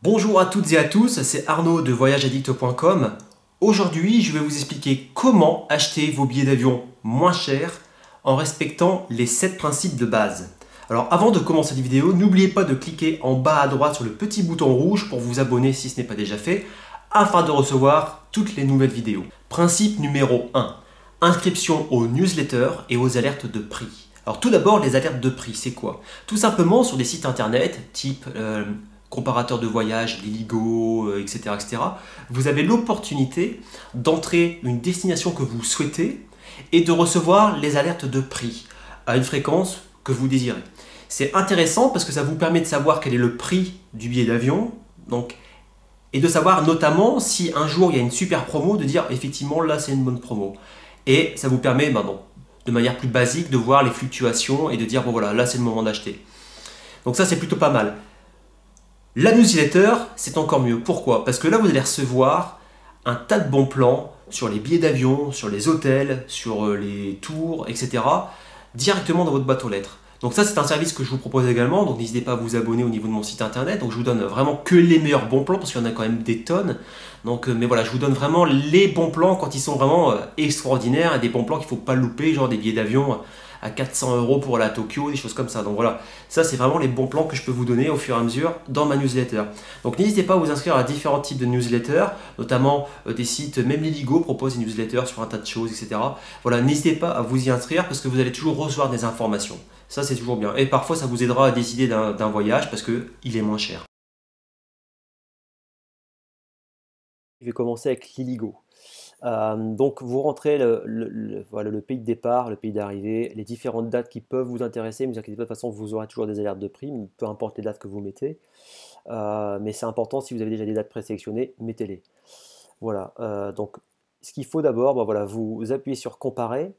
Bonjour à toutes et à tous, c'est Arnaud de voyageaddict.com. Aujourd'hui, je vais vous expliquer comment acheter vos billets d'avion moins chers en respectant les 7 principes de base. Alors avant de commencer la vidéo, n'oubliez pas de cliquer en bas à droite sur le petit bouton rouge pour vous abonner si ce n'est pas déjà fait, afin de recevoir toutes les nouvelles vidéos. Principe numéro 1. Inscription aux newsletters et aux alertes de prix. Alors tout d'abord, les alertes de prix, c'est quoi? Tout simplement sur des sites internet type comparateur de voyage, Liligo, etc., etc., vous avez l'opportunité d'entrer une destination que vous souhaitez et de recevoir les alertes de prix à une fréquence que vous désirez. C'est intéressant parce que ça vous permet de savoir quel est le prix du billet d'avion, et de savoir notamment si un jour il y a une super promo, de dire effectivement là c'est une bonne promo. Et ça vous permet de manière plus basique de voir les fluctuations et de dire bon voilà, là c'est le moment d'acheter. Donc ça c'est plutôt pas mal. La newsletter, c'est encore mieux. Pourquoi? Parce que là, vous allez recevoir un tas de bons plans sur les billets d'avion, sur les hôtels, sur les tours, etc. directement dans votre boîte aux lettres. Donc ça, c'est un service que je vous propose également. Donc n'hésitez pas à vous abonner au niveau de mon site internet. Donc je vous donne vraiment que les meilleurs bons plans parce qu'il y en a quand même des tonnes. Donc, mais voilà, je vous donne vraiment les bons plans quand ils sont vraiment extraordinaires et des bons plans qu'il ne faut pas louper, genre des billets d'avion à 400 € pour aller à Tokyo, des choses comme ça. Donc voilà, ça c'est vraiment les bons plans que je peux vous donner au fur et à mesure dans ma newsletter. Donc n'hésitez pas à vous inscrire à différents types de newsletters, notamment des sites, même Liligo propose des newsletters sur un tas de choses, etc. Voilà, n'hésitez pas à vous y inscrire parce que vous allez toujours recevoir des informations. Ça c'est toujours bien. Et parfois ça vous aidera à décider d'un voyage parce qu'il est moins cher. Je vais commencer avec Liligo. Donc vous rentrez voilà, le pays de départ, le pays d'arrivée, les différentes dates qui peuvent vous intéresser, mais ne vous inquiétez pas, de toute façon vous aurez toujours des alertes de prix, peu importe les dates que vous mettez. Mais c'est important, si vous avez déjà des dates présélectionnées, mettez-les. Voilà, donc ce qu'il faut d'abord, voilà, vous appuyez sur comparer,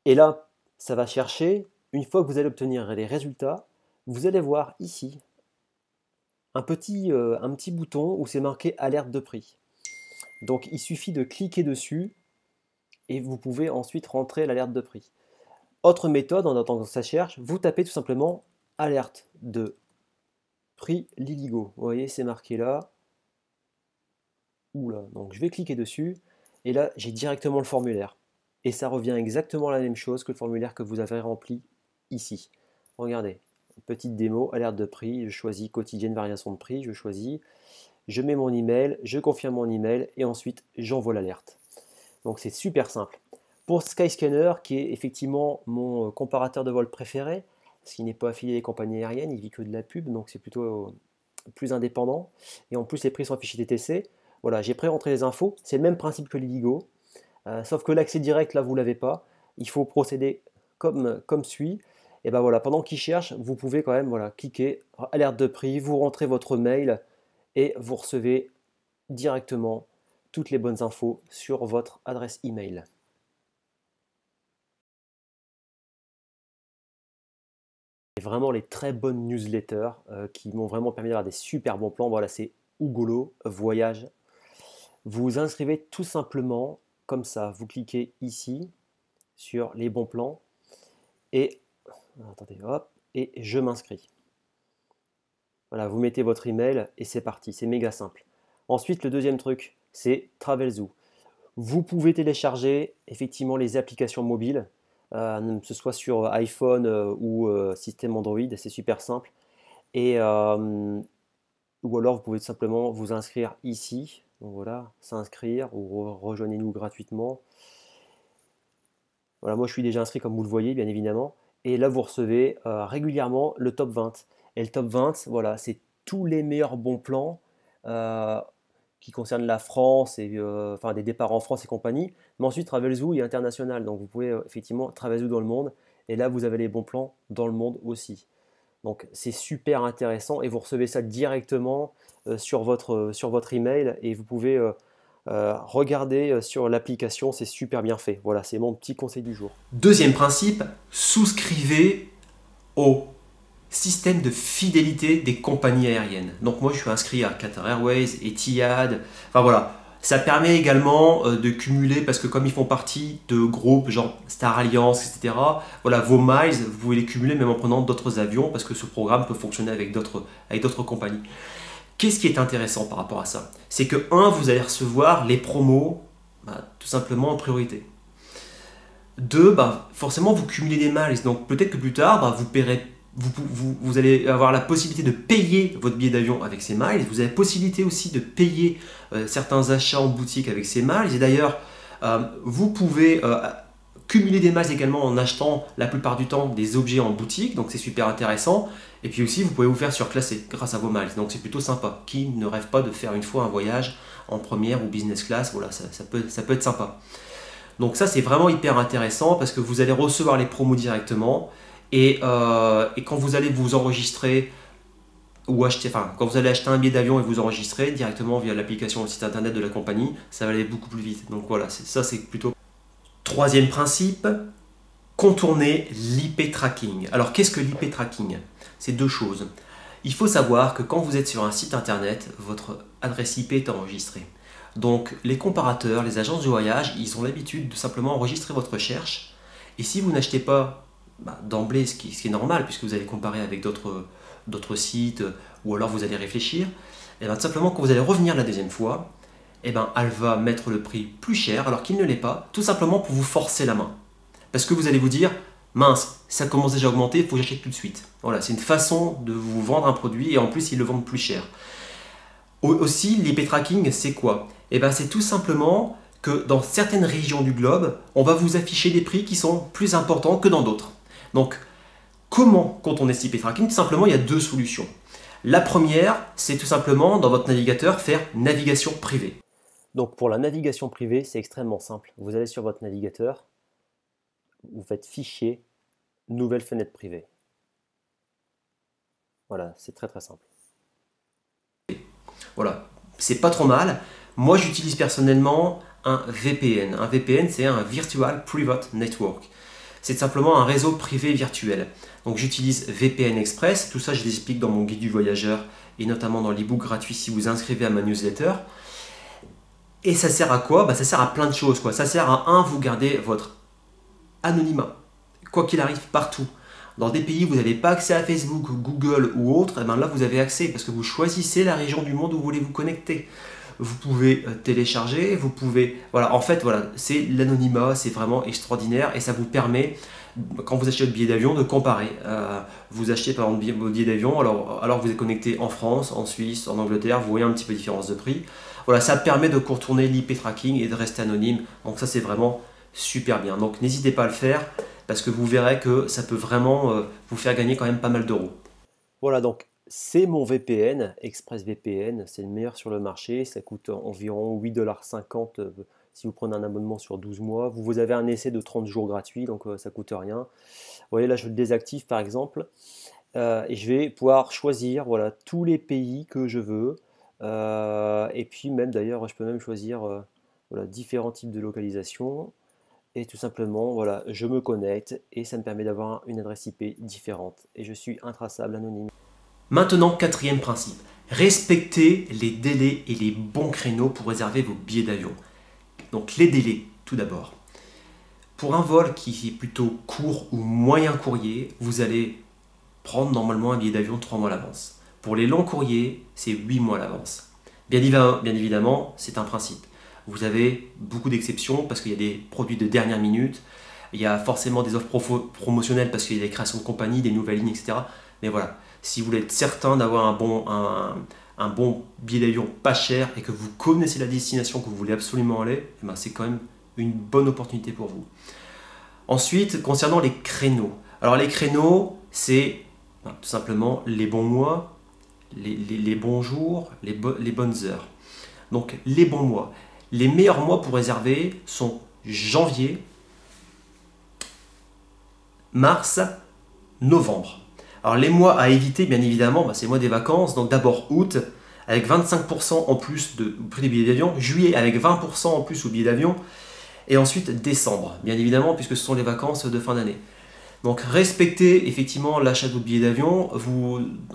et là ça va chercher. Une fois que vous allez obtenir les résultats, vous allez voir ici un petit bouton où c'est marqué alerte de prix. Donc il suffit de cliquer dessus et vous pouvez ensuite rentrer l'alerte de prix. Autre méthode, en attendant que ça cherche, vous tapez tout simplement alerte de prix Liligo. Vous voyez, c'est marqué là. Oula, donc je vais cliquer dessus et là j'ai directement le formulaire. Et ça revient exactement la même chose que le formulaire que vous avez rempli ici. Regardez, petite démo, alerte de prix, je choisis quotidienne variation de prix, je choisis, je mets mon email, je confirme mon email et ensuite j'envoie l'alerte. Donc c'est super simple. Pour Skyscanner, qui est effectivement mon comparateur de vol préféré, parce qu'il n'est pas affilié à des compagnies aériennes, il vit que de la pub, donc c'est plutôt plus indépendant. Et en plus, les prix sont affichés TTC. Voilà, j'ai pré-rentré les infos. C'est le même principe que l'Illigo, sauf que l'accès direct, là, vous ne l'avez pas. Il faut procéder comme suit. Et ben voilà, pendant qu'il cherche, vous pouvez quand même cliquer alerte de prix, vous rentrez votre mail et vous recevez directement toutes les bonnes infos sur votre adresse email. Et vraiment les très bonnes newsletters qui m'ont vraiment permis d'avoir des super bons plans. Voilà, c'est Ougolo Voyage. Vous vous inscrivez tout simplement comme ça. Vous cliquez ici sur les bons plans et attendez, hop, et je m'inscris. Voilà, vous mettez votre email et c'est parti. C'est méga simple. Ensuite, le deuxième truc, c'est Travelzoo. Vous pouvez télécharger effectivement les applications mobiles, que ce soit sur iPhone ou système Android, c'est super simple. Et, ou alors vous pouvez tout simplement vous inscrire ici. Donc voilà, s'inscrire ou rejoignez-nous gratuitement. Voilà, moi je suis déjà inscrit comme vous le voyez, bien évidemment. Et là vous recevez régulièrement le top 20. Et le top 20, voilà, c'est tous les meilleurs bons plans qui concernent la France, et enfin des départs en France et compagnie. Mais ensuite, Travelzoo est international. Donc vous pouvez effectivement Travelzoo dans le monde. Et là, vous avez les bons plans dans le monde aussi. Donc c'est super intéressant et vous recevez ça directement sur votre email et vous pouvez regarder sur l'application, c'est super bien fait. Voilà, c'est mon petit conseil du jour. Deuxième principe, souscrivez au système de fidélité des compagnies aériennes. Donc moi je suis inscrit à Qatar Airways, Etihad, enfin voilà, Ça permet également de cumuler, parce que comme ils font partie de groupes genre Star Alliance, etc., voilà, vos miles, vous pouvez les cumuler même en prenant d'autres avions, parce que ce programme peut fonctionner avec d'autres compagnies. Qu'est-ce qui est intéressant par rapport à ça? C'est que, vous allez recevoir les promos tout simplement en priorité. 2, forcément, vous cumulez des miles, donc peut-être que plus tard, vous paierez. Vous allez avoir la possibilité de payer votre billet d'avion avec ces miles. Vous avez la possibilité aussi de payer certains achats en boutique avec ces miles. Et d'ailleurs, vous pouvez cumuler des miles également en achetant la plupart du temps des objets en boutique. Donc c'est super intéressant. Et puis aussi, vous pouvez vous faire surclasser grâce à vos miles. Donc c'est plutôt sympa. Qui ne rêve pas de faire une fois un voyage en première ou business class? Voilà, ça peut être sympa. Donc ça, c'est vraiment hyper intéressant parce que vous allez recevoir les promos directement. Et quand vous allez vous enregistrer ou acheter, quand vous allez acheter un billet d'avion et vous enregistrer directement via l'application ou le site internet de la compagnie, ça va aller beaucoup plus vite. Donc voilà, ça c'est plutôt. Troisième principe, contourner l'IP tracking. Alors qu'est-ce que l'IP tracking? C'est 2 choses. Il faut savoir que quand vous êtes sur un site internet, votre adresse IP est enregistrée. Donc les comparateurs, les agences de voyage, ils ont l'habitude de simplement enregistrer votre recherche. Et si vous n'achetez pas d'emblée, ce qui est normal, puisque vous allez comparer avec d'autres sites, ou alors vous allez réfléchir, et tout simplement quand vous allez revenir la deuxième fois, elle va mettre le prix plus cher alors qu'il ne l'est pas, tout simplement pour vous forcer la main. Parce que vous allez vous dire, mince, ça commence déjà à augmenter, il faut que j'achète tout de suite. Voilà, c'est une façon de vous vendre un produit et en plus ils le vendent plus cher. Aussi, l'IP tracking, c'est quoi? C'est tout simplement que dans certaines régions du globe, on va vous afficher des prix qui sont plus importants que dans d'autres. Donc, comment contourner ce IP tracking? Tout simplement, il y a 2 solutions. La première, c'est tout simplement dans votre navigateur faire navigation privée. Donc pour la navigation privée, c'est extrêmement simple. Vous allez sur votre navigateur, vous faites fichier, nouvelle fenêtre privée. Voilà, c'est très simple. Voilà, c'est pas trop mal. Moi, j'utilise personnellement un VPN. Un VPN, c'est un Virtual Private Network. C'est simplement un réseau privé virtuel. Donc j'utilise VPN Express, tout ça je l'explique dans mon guide du voyageur et notamment dans l'ebook gratuit si vous inscrivez à ma newsletter. Et ça sert à quoi? Ça sert à plein de choses. Ça sert à vous garder votre anonymat, quoi qu'il arrive partout. Dans des pays où vous n'avez pas accès à Facebook, Google ou autre, là vous avez accès parce que vous choisissez la région du monde où vous voulez vous connecter. Vous pouvez télécharger, vous pouvez. Voilà, en fait, voilà, c'est l'anonymat, c'est vraiment extraordinaire et ça vous permet, quand vous achetez votre billet d'avion, de comparer. Vous achetez par exemple votre billet d'avion, alors vous êtes connecté en France, en Suisse, en Angleterre, vous voyez un petit peu de différence de prix. Voilà, ça permet de contourner l'IP tracking et de rester anonyme. Donc ça, c'est vraiment super bien. Donc n'hésitez pas à le faire parce que vous verrez que ça peut vraiment vous faire gagner quand même pas mal d'euros. Voilà, donc c'est mon VPN, ExpressVPN, c'est le meilleur sur le marché, ça coûte environ 8,50 $ si vous prenez un abonnement sur 12 mois. Vous avez un essai de 30 jours gratuit, donc ça ne coûte rien. Vous voyez là, je le désactive par exemple, et je vais pouvoir choisir tous les pays que je veux, et puis même d'ailleurs, je peux même choisir différents types de localisation. Et tout simplement, je me connecte et ça me permet d'avoir une adresse IP différente. Et je suis intraçable, anonyme. Maintenant, 4e principe. Respectez les délais et les bons créneaux pour réserver vos billets d'avion. Donc les délais, tout d'abord. Pour un vol qui est plutôt court ou moyen courrier, vous allez prendre normalement un billet d'avion 3 mois à l'avance. Pour les longs courriers, c'est 8 mois à l'avance. Bien évidemment, c'est un principe. Vous avez beaucoup d'exceptions parce qu'il y a des produits de dernière minute, il y a forcément des offres promotionnelles parce qu'il y a des créations de compagnies, des nouvelles lignes, etc. Mais voilà, si vous voulez être certain d'avoir un bon billet d'avion pas cher et que vous connaissez la destination que vous voulez absolument aller, c'est quand même une bonne opportunité pour vous. Ensuite, concernant les créneaux. Alors les créneaux, c'est tout simplement les bons mois, les bons jours, les bonnes heures. Donc les bons mois. Les meilleurs mois pour réserver sont janvier, mars, novembre. Alors les mois à éviter, bien évidemment, c'est le mois des vacances. Donc d'abord août, avec 25% en plus de prix des billets d'avion. Juillet, avec 20% en plus au billet d'avion. Et ensuite décembre, bien évidemment, puisque ce sont les vacances de fin d'année. Donc respectez effectivement l'achat de votre billet d'avion.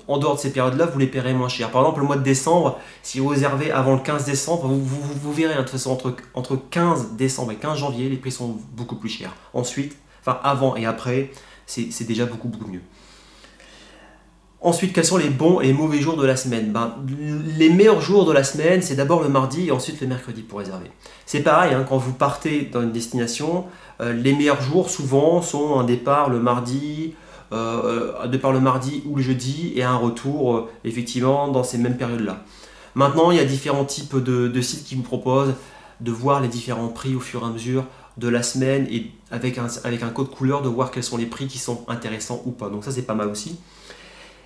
En dehors de ces périodes-là, vous les paierez moins cher. Par exemple, le mois de décembre, si vous réservez avant le 15 décembre, vous verrez, hein, de toute façon, entre 15 décembre et 15 janvier, les prix sont beaucoup plus chers. Ensuite, enfin avant et après, c'est déjà beaucoup mieux. Ensuite, quels sont les bons et les mauvais jours de la semaine? Les meilleurs jours de la semaine, c'est d'abord le mardi et ensuite le mercredi pour réserver. C'est pareil, hein, quand vous partez dans une destination, les meilleurs jours souvent sont un départ le mardi ou le jeudi et un retour effectivement dans ces mêmes périodes-là. Maintenant, il y a différents types de sites qui vous proposent de voir les différents prix au fur et à mesure de la semaine et avec un code couleur de voir quels sont les prix qui sont intéressants ou pas. Donc ça, c'est pas mal aussi.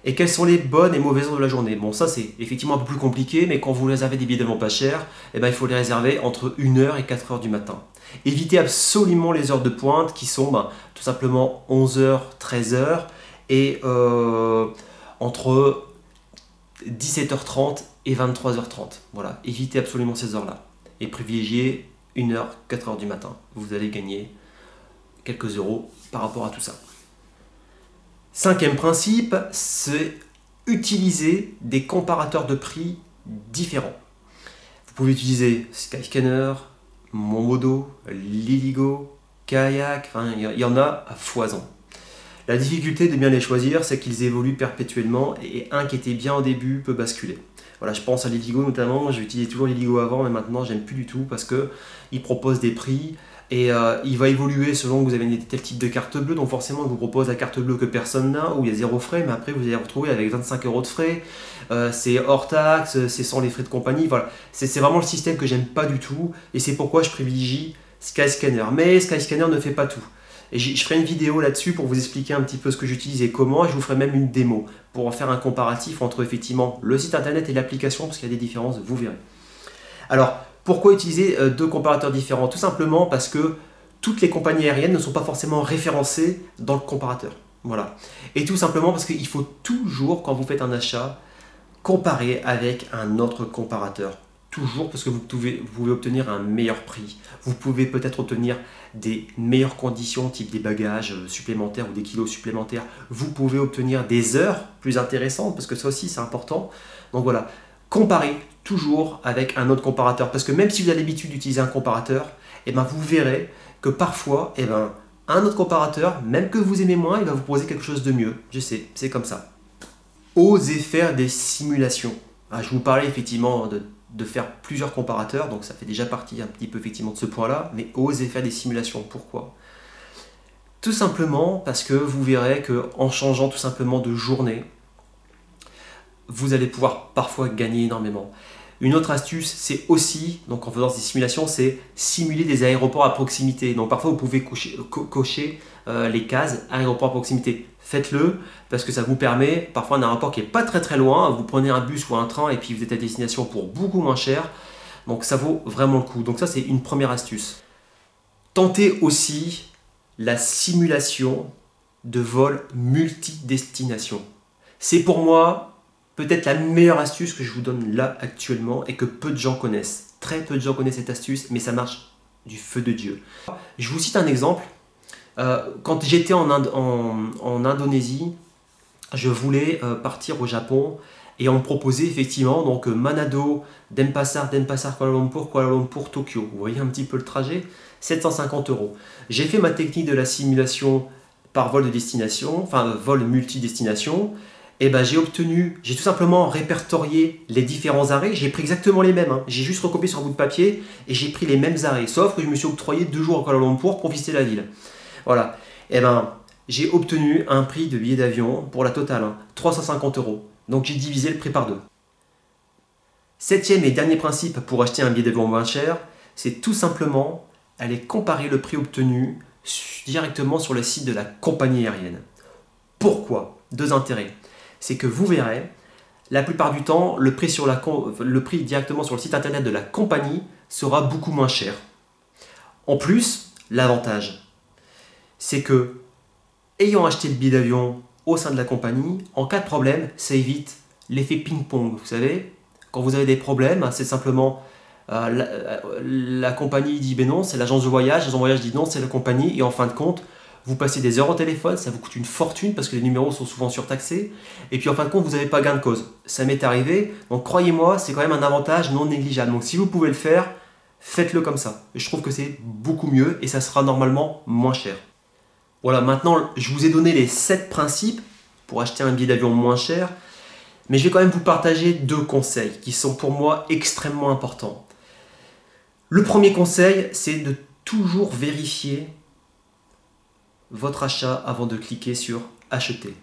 Et quelles sont les bonnes et mauvaises heures de la journée? Bon, ça c'est effectivement un peu plus compliqué, mais quand vous réservez des billets d'avion pas chers, il faut les réserver entre 1h et 4h du matin. Évitez absolument les heures de pointe qui sont tout simplement 11h, 13h et entre 17h30 et 23h30. Voilà, évitez absolument ces heures-là. Et privilégiez 1h, 4h du matin. Vous allez gagner quelques euros par rapport à tout ça. Cinquième principe, c'est utiliser des comparateurs de prix différents. Vous pouvez utiliser Skyscanner, Momodo, Liligo, Kayak, il y en a à foison. La difficulté de bien les choisir, c'est qu'ils évoluent perpétuellement et un qui était bien au début peut basculer. Voilà, je pense à Liligo notamment, j'ai utilisé toujours Liligo avant, mais maintenant j'aime plus du tout parce qu'il propose des prix et il va évoluer selon que vous avez tel type de carte bleue, donc forcément il vous propose la carte bleue que personne n'a, où il y a 0 frais, mais après vous allez retrouver avec 25 € de frais, c'est hors taxe, c'est sans les frais de compagnie, voilà. C'est vraiment le système que j'aime pas du tout, et c'est pourquoi je privilégie Skyscanner. Mais Skyscanner ne fait pas tout. Et je ferai une vidéo là-dessus pour vous expliquer un petit peu ce que j'utilise et comment, et je vous ferai même une démo pour en faire un comparatif entre effectivement le site internet et l'application, parce qu'il y a des différences, vous verrez. Alors, pourquoi utiliser deux comparateurs différents? Tout simplement parce que toutes les compagnies aériennes ne sont pas forcément référencées dans le comparateur. Voilà. Et tout simplement parce qu'il faut toujours, quand vous faites un achat, comparer avec un autre comparateur. Toujours parce que vous pouvez obtenir un meilleur prix. Vous pouvez peut-être obtenir des meilleures conditions, type des bagages supplémentaires ou des kilos supplémentaires. Vous pouvez obtenir des heures plus intéressantes, parce que ça aussi c'est important. Donc voilà, comparez toujours avec un autre comparateur. Parce que même si vous avez l'habitude d'utiliser un comparateur, vous verrez que parfois, un autre comparateur, même que vous aimez moins, il va vous proposer quelque chose de mieux. Je sais, c'est comme ça. Osez faire des simulations. Je vous parlais effectivement de faire plusieurs comparateurs, donc ça fait déjà partie un petit peu effectivement de ce point-là, mais osez faire des simulations. Pourquoi? Tout simplement parce que vous verrez qu'en changeant tout simplement de journée, vous allez pouvoir parfois gagner énormément. Une autre astuce, c'est aussi, donc en faisant ces simulations, c'est simuler des aéroports à proximité. Donc parfois vous pouvez cocher les cases aéroport à proximité. Faites-le parce que ça vous permet, parfois un aéroport qui n'est pas très loin, vous prenez un bus ou un train et puis vous êtes à destination pour beaucoup moins cher. Donc ça vaut vraiment le coup. Donc ça c'est une première astuce. Tentez aussi la simulation de vol multi-destination. C'est pour moi peut-être la meilleure astuce que je vous donne là actuellement et que peu de gens connaissent. Très peu de gens connaissent cette astuce, mais ça marche du feu de Dieu. Je vous cite un exemple. Quand j'étais en Indonésie, je voulais partir au Japon et on me proposait effectivement donc Manado, Denpasar, Kuala Lumpur, Tokyo. Vous voyez un petit peu le trajet, 750 €. J'ai fait ma technique de la simulation par vol de destination, enfin vol multi-destination. Et j'ai tout simplement répertorié les différents arrêts. J'ai pris exactement les mêmes. J'ai juste recopié sur un bout de papier et j'ai pris les mêmes arrêts. Sauf que je me suis octroyé 2 jours à Kuala Lumpur pour visiter la ville. Voilà. J'ai obtenu un prix de billet d'avion pour la totale, 350 €. Donc j'ai divisé le prix par 2. Septième et dernier principe pour acheter un billet d'avion moins cher, c'est tout simplement aller comparer le prix obtenu directement sur le site de la compagnie aérienne. Pourquoi? Deux intérêts. C'est que vous verrez, la plupart du temps, le prix directement sur le site internet de la compagnie sera beaucoup moins cher. En plus, l'avantage, c'est que, ayant acheté le billet d'avion au sein de la compagnie, en cas de problème, ça évite l'effet ping-pong. Vous savez, quand vous avez des problèmes, c'est simplement la compagnie dit ben non, c'est l'agence de voyage dit non, c'est la compagnie, et en fin de compte, vous passez des heures au téléphone, ça vous coûte une fortune parce que les numéros sont souvent surtaxés. Et puis en fin de compte, vous n'avez pas gain de cause. Ça m'est arrivé, donc croyez-moi, c'est quand même un avantage non négligeable. Donc si vous pouvez le faire, faites-le comme ça. Je trouve que c'est beaucoup mieux et ça sera normalement moins cher. Voilà, maintenant je vous ai donné les 7 principes pour acheter un billet d'avion moins cher. Mais je vais quand même vous partager 2 conseils qui sont pour moi extrêmement importants. Le premier conseil, c'est de toujours vérifier votre achat avant de cliquer sur acheter.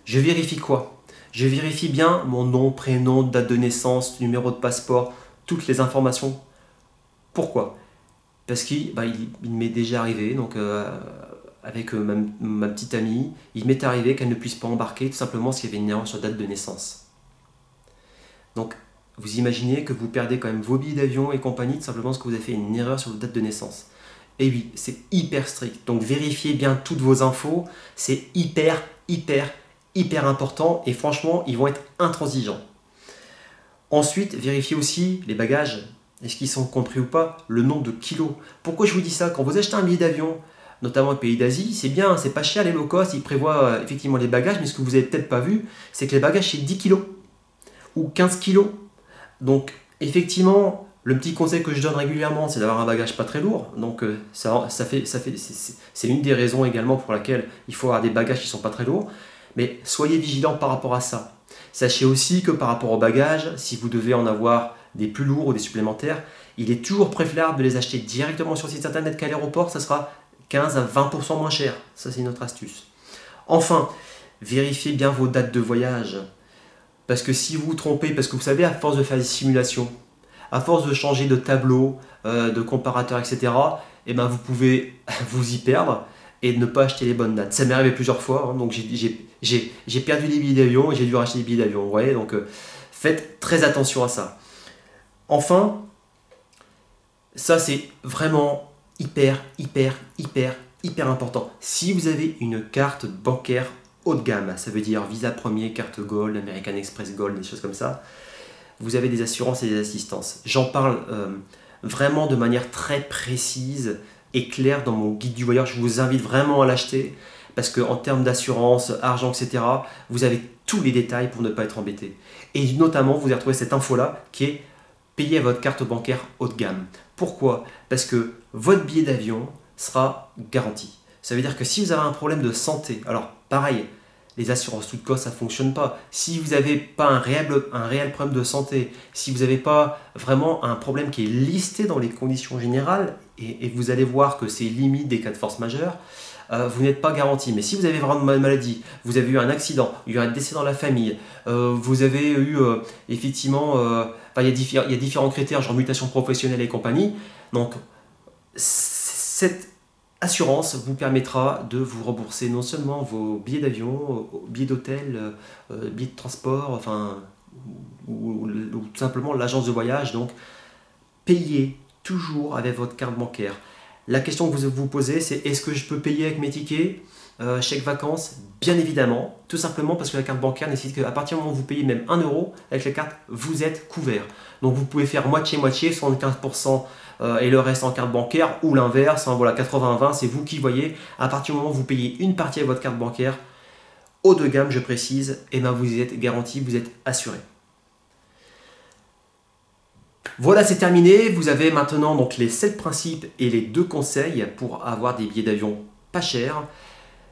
Je vérifie quoi? Je vérifie bien mon nom, prénom, date de naissance, numéro de passeport, toutes les informations. Pourquoi? Parce qu'il m'est déjà arrivé, donc avec ma petite amie, il m'est arrivé qu'elle ne puisse pas embarquer tout simplement parce qu'il y avait une erreur sur date de naissance. Donc, vous imaginez que vous perdez quand même vos billets d'avion et compagnie tout simplement parce que vous avez fait une erreur sur votre date de naissance. Et oui, c'est hyper strict. Donc, vérifiez bien toutes vos infos. C'est hyper important. Et franchement, ils vont être intransigeants. Ensuite, vérifiez aussi les bagages. Est-ce qu'ils sont compris ou pas? Le nombre de kilos. Pourquoi je vous dis ça? Quand vous achetez un billet d'avion, notamment les pays d'Asie, c'est bien, c'est pas cher les low cost. Ils prévoient effectivement les bagages. Mais ce que vous n'avez peut-être pas vu, c'est que les bagages, c'est 10 kilos. Ou 15 kilos. Donc effectivement, le petit conseil que je donne régulièrement, c'est d'avoir un bagage pas très lourd. Donc c'est une des raisons également pour laquelle il faut avoir des bagages qui sont pas très lourds. Mais soyez vigilants par rapport à ça. Sachez aussi que par rapport aux bagages, si vous devez en avoir des plus lourds ou des supplémentaires, il est toujours préférable de les acheter directement sur le site internet qu'à l'aéroport. Ça sera 15 à 20% moins cher. Ça, c'est une autre astuce. Enfin, vérifiez bien vos dates de voyage. Parce que si vous vous trompez, parce que vous savez, à force de faire des simulations, à force de changer de tableau, de comparateur, etc., eh ben vous pouvez vous y perdre et ne pas acheter les bonnes dates. Ça m'est arrivé plusieurs fois, hein, donc j'ai perdu des billets d'avion et j'ai dû racheter des billets d'avion. Vous voyez, donc faites très attention à ça. Enfin, ça c'est vraiment hyper important. Si vous avez une carte bancaire haut de gamme, ça veut dire Visa Premier, carte Gold, American Express Gold, des choses comme ça, vous avez des assurances et des assistances. J'en parle vraiment de manière très précise et claire dans mon guide du voyage. Je vous invite vraiment à l'acheter parce qu'en termes d'assurance, argent, etc., vous avez tous les détails pour ne pas être embêté. Et notamment, vous allez retrouver cette info-là qui est payée à votre carte bancaire haut de gamme. Pourquoi? Parce que votre billet d'avion sera garanti. Ça veut dire que si vous avez un problème de santé, alors pareil, les assurances toutes cost, ça ne fonctionne pas. Si vous n'avez pas un réel problème de santé, si vous n'avez pas vraiment un problème qui est listé dans les conditions générales, et vous allez voir que c'est limite des cas de force majeure, vous n'êtes pas garanti. Mais si vous avez vraiment une maladie, vous avez eu un accident, il y a eu un décès dans la famille, vous avez eu effectivement, il y a différents critères, genre mutation professionnelle et compagnie. Donc, cette assurance vous permettra de vous rembourser non seulement vos billets d'avion, billets d'hôtel, billets de transport, enfin, ou tout simplement l'agence de voyage. Donc, payez toujours avec votre carte bancaire. La question que vous vous posez, c'est est-ce que je peux payer avec mes tickets, chèque vacances? Bien évidemment, tout simplement parce que la carte bancaire nécessite qu'à partir du moment où vous payez même 1 euro avec la carte, vous êtes couvert. Donc vous pouvez faire moitié-moitié, 75% et le reste en carte bancaire, ou l'inverse, hein, voilà, 80-20, c'est vous qui voyez. À partir du moment où vous payez une partie avec votre carte bancaire, haut de gamme je précise, et ben vous êtes garanti, vous êtes assuré. Voilà, c'est terminé. Vous avez maintenant donc les 7 principes et les 2 conseils pour avoir des billets d'avion pas chers.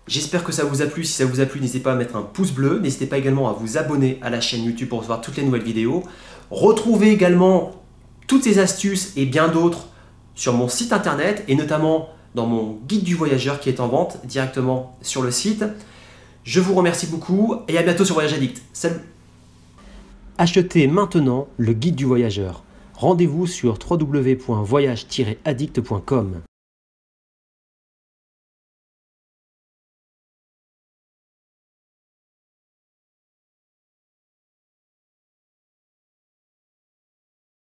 J'espère que ça vous a plu. Si ça vous a plu, n'hésitez pas à mettre un pouce bleu. N'hésitez pas également à vous abonner à la chaîne YouTube pour recevoir toutes les nouvelles vidéos. Retrouvez également toutes ces astuces et bien d'autres sur mon site internet et notamment dans mon guide du voyageur qui est en vente directement sur le site. Je vous remercie beaucoup et à bientôt sur Voyage Addict. Salut! Achetez maintenant le guide du voyageur. Rendez-vous sur www.voyage-addict.com.